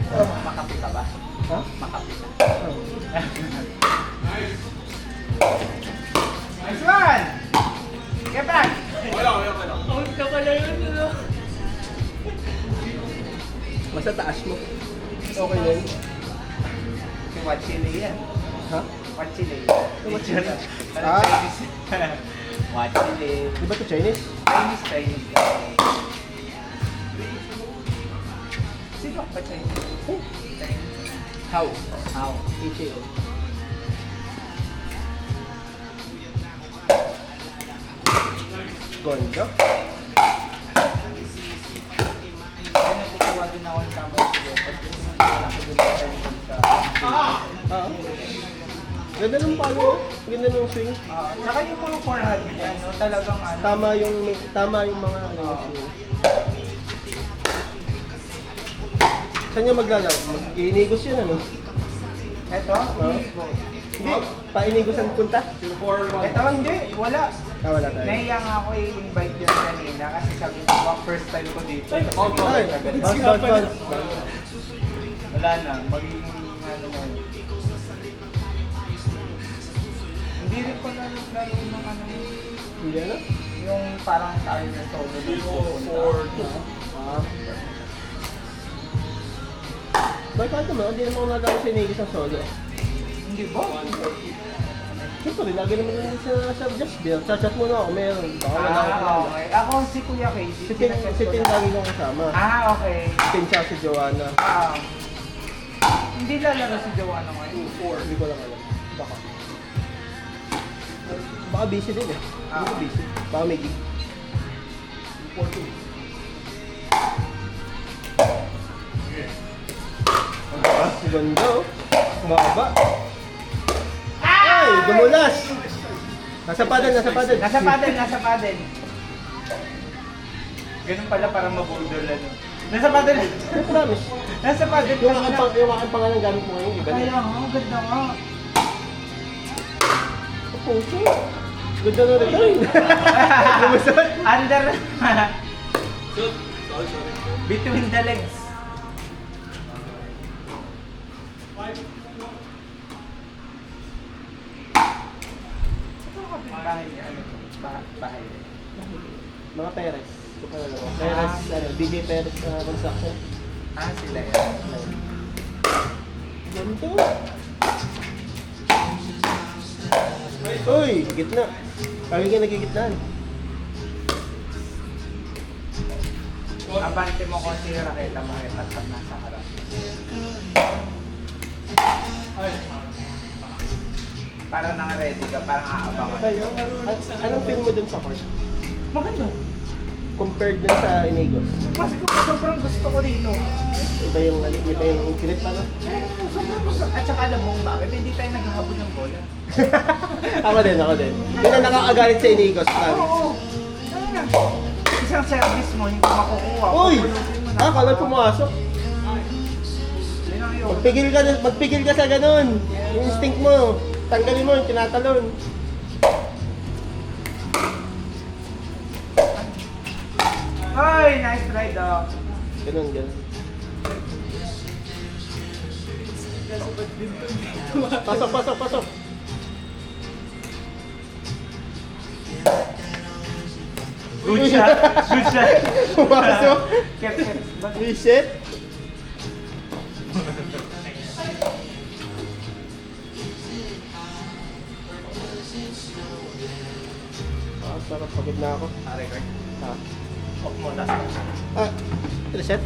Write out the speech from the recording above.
Makapi ka ba? Ha? Makapi ka. Oh. Nice one! Get back! Wala. Out ka pala yun, ano? Basta taas mo. Okay na yun. Si Wachile yan. Ha? Wachile. Wachile? Ah! Ah. Wachile. Di ba ito Chinese? Chinese. Sino ba Chinese? Oh. Chinese. How? How? H-A-O. Ganda. Kaya nagkukuha din ako ng tama sa Leopard kasi wala ko din sa Ah. Ganda ng palo. Ganda ng swing. Saka yung mga forehand niya, no? Talagang ano. Tama yung mga ano. Oo. swing. Saan niya maglalaro? Mag-iinigos yun ano? Ito? Hindi. Painigosan punta? Ito hindi, wala. Ah, wala tayo. Nahiya nga ako i-invite yun kanina kasi sabi ko, first time ko dito. Ay, bounce. Wala na, magiging ano mo. Hindi rin ko laro ng ano, Hindi na? yung parang tayo na solo na pupunta. Ah. Bakit naman? Hindi naman ako nagagawa sa inigos ng solo. Hindi ba? Siyempre, lagi naman lang sa Just Bill. Chat mo na ako, meron. Baka wala ako kilala. Okay. Ako si Kuya Casey. Si Tin lagi kong kasama. Okay. Si Tin siya si Joanna. Hindi lalaro si Joanna ngayon. Hindi ko lang alam. Baka. Baka busy din eh. Hindi ko busy. Baka may gig. Ganda oh. Mababa. Ay, dumulas. Nasa paddle. Nasa paddle. Ganun pala para mabudol ano. Nasa paddle. I promise. Nasa paddle. Yung aking pangalan gamit mo ngayon, iba Kaya na. nga, ganda nga. Puso. Ganda na rin. Lumusot. Under. Sorry. Between the legs. Bahay niya, ano to? Bahay niya. Mga Perez. Ito pa na lang. Perez, DJ Perez construction. Sila yan. Ganito. Uy, gitna. Kami ka nagigitnaan. Abante mo kung si Raquel mo ay pag nasa harap. Parang nang-ready ka, parang aabangan. Kayo, anong feel mo dun sa court? Maganda. Compared dun sa Inigos? Kasi kung sobrang gusto ko dito. Iba yung infinite pa no? Sobrang gusto. At saka alam mo bakit hindi tayo naghahabol ng bola. Ako din. Yun ang nakakagalit sa Inigos. Oo. Isang service mo, hindi makukuha. Uy! Kala pumasok. Yun ang yun. Magpigil ka sa ganun. Yung instinct mo. Tanggalin mo yung tinatalon. Ay, nice try dog. Ganun. Pasok. Good shot. Pumasok. Kept. Reset. Sarap pagod na ako. Record. Ah. Off mo, last. Reset?